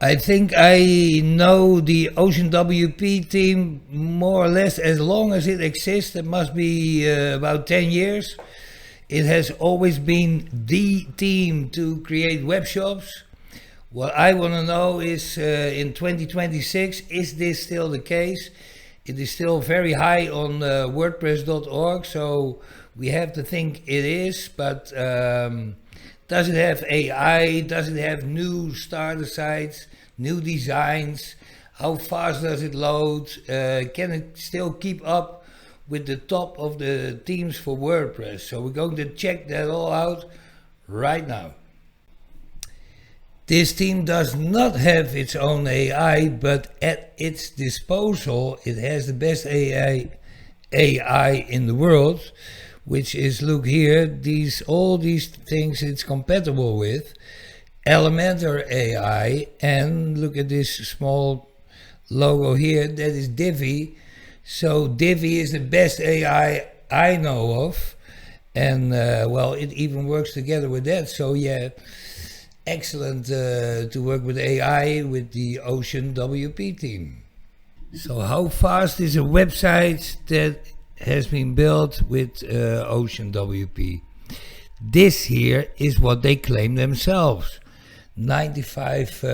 I think I know the OceanWP team more or less as long as it exists. It must be about 10 years. It has always been the team to create web shops. What I want to know is in 2026, is this still the case? It is still very high on wordpress.org, so we have to think it is, but does it have AI? Does it have new starter sites, new designs? How fast does it load? Can it still keep up with the top of the teams for WordPress? So we're going to check that all out right now. This team does not have its own AI, but at its disposal, it has the best AI in the world, which is, look here, all these things it's compatible with. Elementor AI, and look at this small logo here, that is Divi. So Divi is the best AI I know of, and well, it even works together with that. So yeah, excellent to work with AI with the OceanWP team. So how fast is a website that has been built with OceanWP? This here is what they claim themselves. 95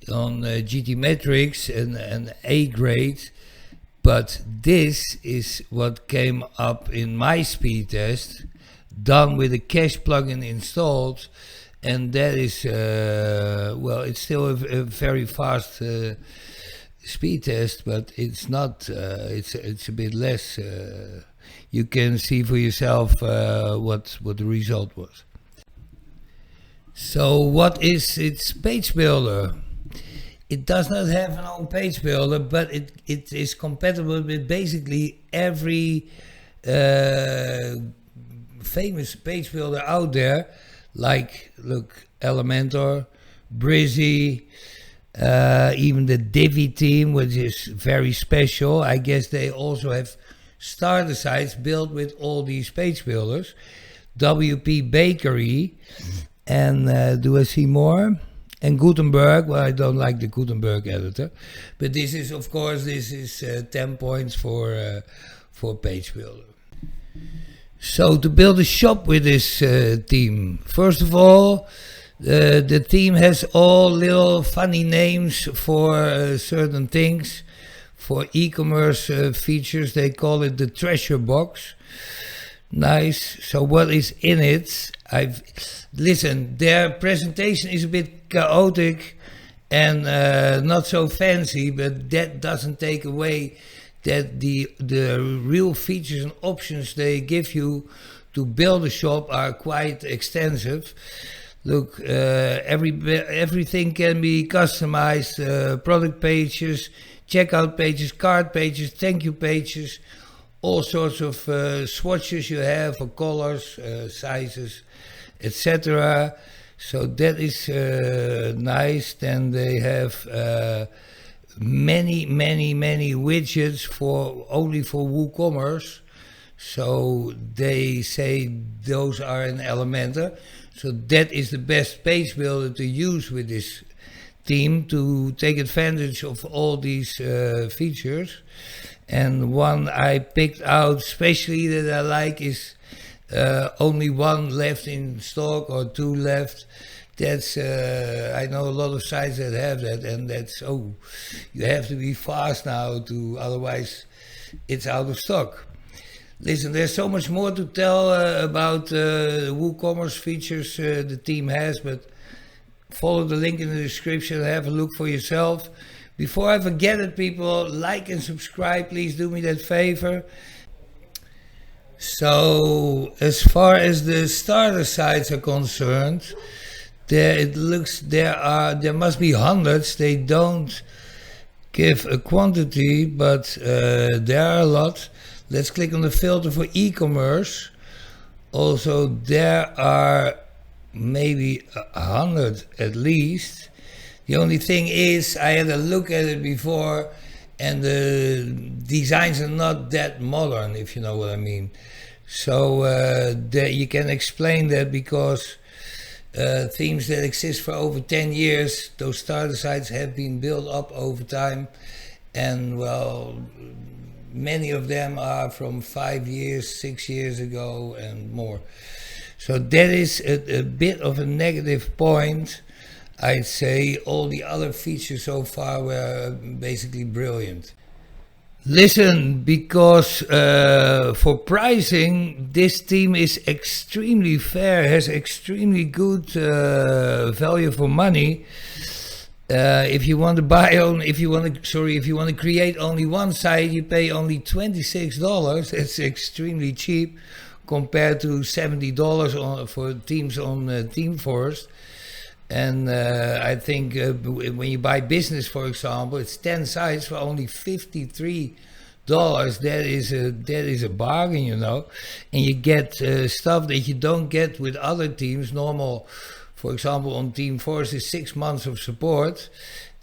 on GT metrics and A grade, but this is what came up in my speed test, done with a cache plugin installed, and that is well, it's still a very fast speed test, but it's not. It's a bit less. You can see for yourself what the result was. So what is its page builder? It does not have an own page builder, but it is compatible with basically every famous page builder out there. Like, look, Elementor, Brizzy, even the Divi team, which is very special. I guess they also have starter sites built with all these page builders. WP Bakery, and do I see more? And Gutenberg. Well, I don't like the Gutenberg editor, but this is, of course, 10 points for page builder. So to build a shop with this team, first of all, the team has all little funny names for certain things. For e-commerce features, they call it the treasure box. Nice. So what is in it? Listen, their presentation is a bit chaotic and not so fancy, but that doesn't take away that the real features and options they give you to build a shop are quite extensive. Look, everything can be customized, product pages, checkout pages, cart pages, thank you pages, all sorts of swatches you have for colors, sizes, etc. So that is nice. Then they have many widgets only for WooCommerce. So they say those are in Elementor. So that is the best page builder to use with this team to take advantage of all these features. And one I picked out especially that I like is only one left in stock or two left. That's I know a lot of sites that have that, and that's, oh, you have to be fast now, otherwise it's out of stock. Listen, there's so much more to tell about WooCommerce features the team has, but follow the link in the description and have a look for yourself. Before I forget it, people, like and subscribe, please do me that favor. So as far as the starter sites are concerned, there must be hundreds. They don't give a quantity, but there are a lot. Let's click on the filter for e-commerce. Also, there are maybe 100 at least. The only thing is, I had a look at it before, and the designs are not that modern, if you know what I mean. So you can explain that because themes that exist for over 10 years. Those starter sites have been built up over time, and well, many of them are from 5 years, 6 years ago and more. So that is a bit of a negative point. I'd say all the other features so far were basically brilliant. Listen, because for pricing, this theme is extremely fair, has extremely good value for money. If you want to buy only, if you want to create only one site, you pay only $26. It's extremely cheap compared to $70 for themes on ThemeForest. And I think when you buy business, for example, it's 10 sites for only $53. That is a bargain, you know. And you get stuff that you don't get with other teams. Normal, for example, on ThemeForest is 6 months of support,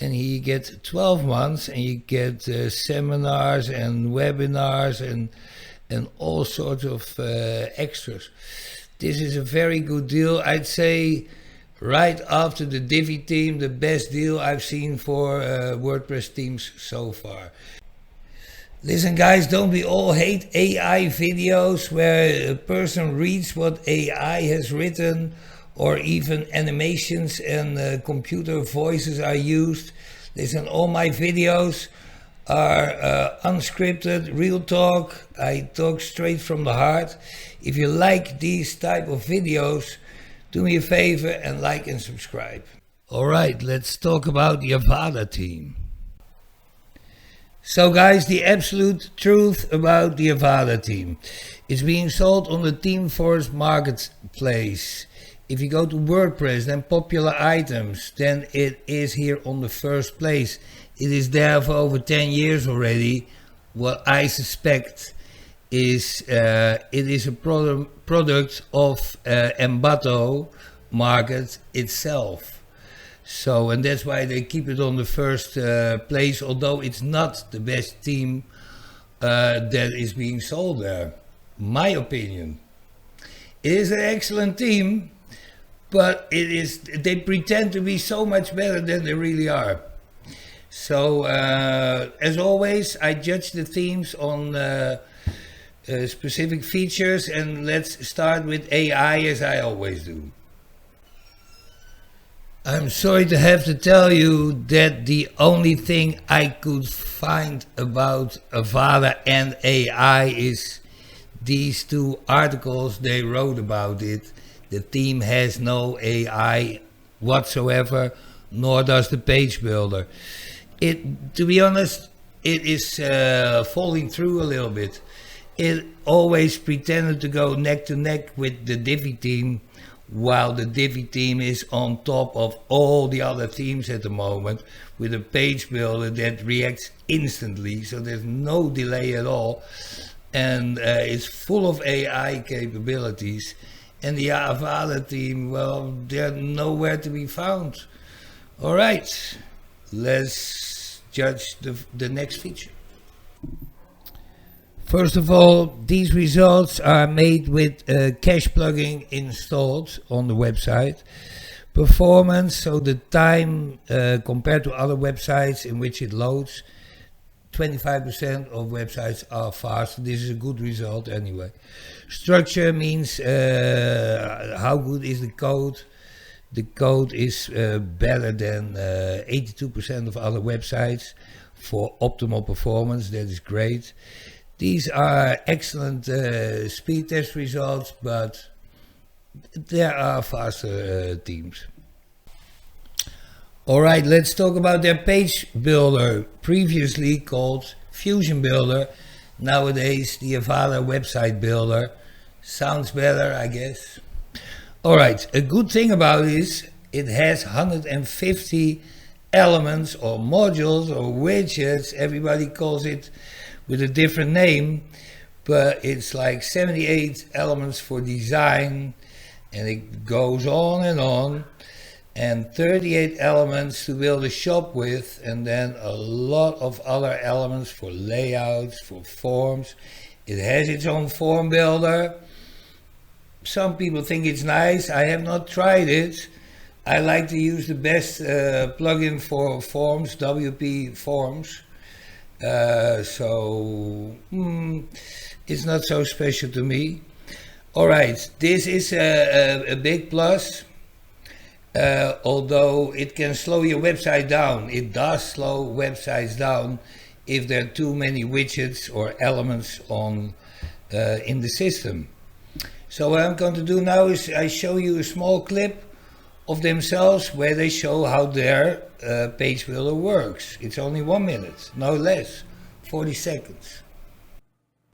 and here you get 12 months, and you get seminars and webinars and all sorts of extras. This is a very good deal. I'd say right after the Divi theme, the best deal I've seen for WordPress themes so far. Listen guys, don't we all hate AI videos where a person reads what AI has written, or even animations and computer voices are used? Listen, all my videos are unscripted, real talk. I talk straight from the heart. If you like these type of videos, do me a favor and like and subscribe. Alright, let's talk about the Avada theme. So guys, the absolute truth about the Avada theme. It's being sold on the ThemeForest marketplace. If you go to WordPress, then popular items, then it is here on the first place. It is there for over 10 years already. What I suspect is it is a product of Envato market itself. So, and that's why they keep it on the first place, although it's not the best theme that is being sold there. My opinion. It is an excellent theme, but they pretend to be so much better than they really are. So, as always, I judge the themes on specific features, and let's start with AI as I always do. I'm sorry to have to tell you that the only thing I could find about Avada and AI is these two articles they wrote about it. The theme has no AI whatsoever, nor does the page builder. To be honest, it is falling through a little bit. It always pretended to go neck to neck with the Divi theme, while the Divi theme is on top of all the other themes at the moment, with a page builder that reacts instantly, so there's no delay at all, and it's full of AI capabilities. And the Avada theme, well, they're nowhere to be found. All right, let's judge the next feature. First of all, these results are made with a cache plugin installed on the website. Performance, so the time compared to other websites in which it loads, 25% of websites are fast. This is a good result anyway. Structure means how good is the code. The code is better than 82% of other websites for optimal performance. That is great. These are excellent speed test results, but there are faster themes. Alright, let's talk about their page builder, previously called Fusion Builder, nowadays the Avada website builder. Sounds better, I guess. Alright, a good thing about it is it has 150 elements or modules or widgets. Everybody calls it with a different name, but it's like 78 elements for design, and it goes on, and 38 elements to build a shop with, and then a lot of other elements for layouts, for forms. It has its own form builder, Some people think it's nice. I have not tried it. I like to use the best plugin for forms, WP forms. It's not so special to me. All right, this is a big plus. Although it can slow your website down. It does slow websites down if there are too many widgets or elements on in the system. So what I'm going to do now is I show you a small clip of themselves where they show how their page builder works. It's only 1 minute, no less, 40 seconds.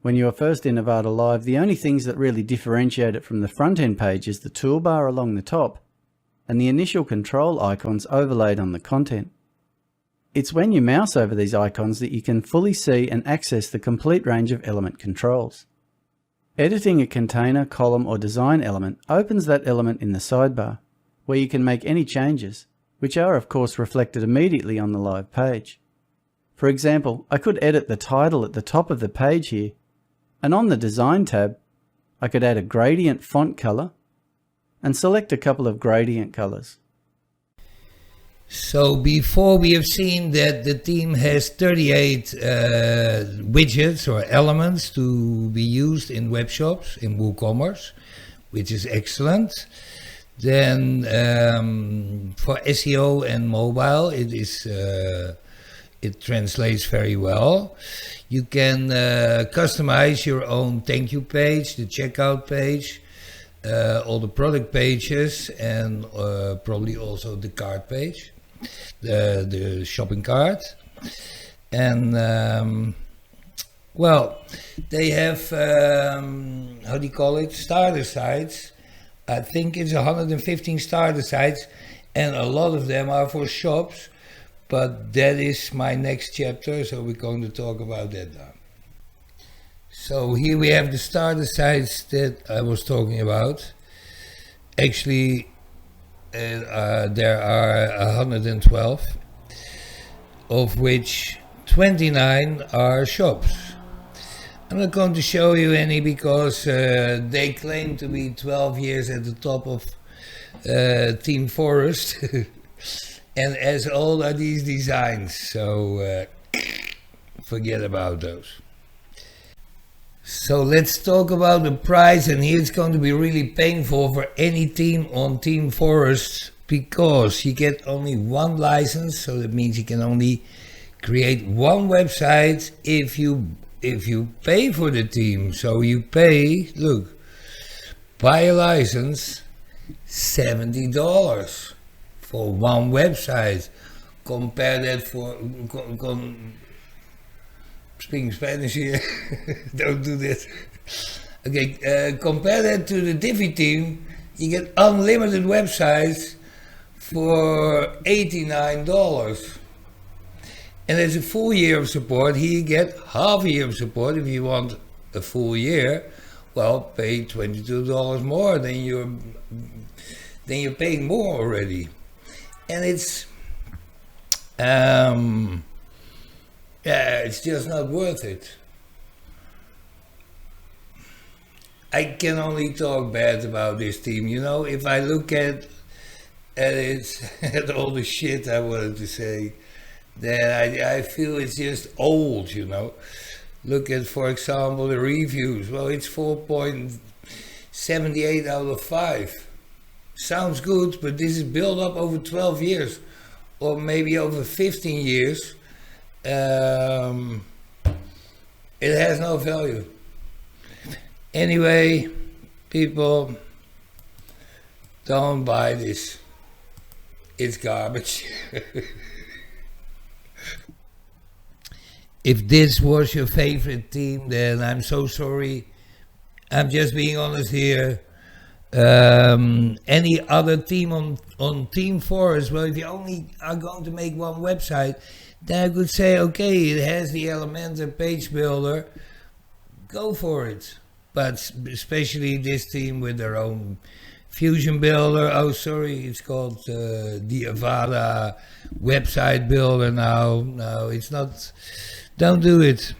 When you are first in Avada Live, the only things that really differentiate it from the front-end page is the toolbar along the top and the initial control icons overlaid on the content. It's when you mouse over these icons that you can fully see and access the complete range of element controls. Editing a container, column or design element opens that element in the sidebar, where you can make any changes, which are of course reflected immediately on the live page. For example, I could edit the title at the top of the page here, and on the Design tab, I could add a gradient font color and select a couple of gradient colors. So before we have seen that the theme has 38 widgets or elements to be used in web shops, in WooCommerce, which is excellent. Then for SEO and mobile, it translates very well. You can customize your own thank you page, the checkout page, all the product pages, and probably also the cart page, the shopping cart. And well, they have how do you call it, starter sites. I think it's 115 starter sites, and a lot of them are for shops, but that is my next chapter, so we're going to talk about that now. So here we have the starter sites that I was talking about. Actually, there are 112, of which 29 are shops. I'm not going to show you any because they claim to be 12 years at the top of Team Forest. And as old are these designs, so forget about those. So let's talk about the price, and here it's going to be really painful for any team on Team Forest because you get only one license, so that means you can only create one website if you pay for the team. So you pay, look, buy a license, $70 for one website. Compare that for speaking Spanish here. Don't do that. Okay, compare that to the Divi team. You get unlimited websites for $89. And there's a full year of support. Here you get half a year of support. If you want a full year, well, pay $22 more than you're paying more already. And it's it's just not worth it. I can only talk bad about this team. You know, if I look at it, at all the shit I wanted to say, then I feel it's just old, you know. Look at, for example, the reviews. Well, it's 4.78 out of 5. Sounds good, but this is built up over 12 years, or maybe over 15 years. It has no value. Anyway, people, don't buy this. It's garbage. If this was your favorite team, then I'm so sorry. I'm just being honest here. Any other team on Team Forest, well, if you only are going to make one website, then I could say, okay, it has the Elementor page builder, go for it. But especially this team with their own Fusion builder, oh sorry, it's called the Avada website builder now. No, it's not, don't do it.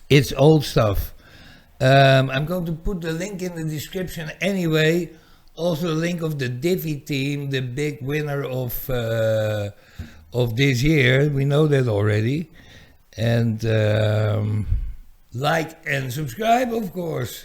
It's old stuff. I'm going to put the link in the description anyway. Also, a link of the Divi team, the big winner of this year. We know that already. And like and subscribe, of course.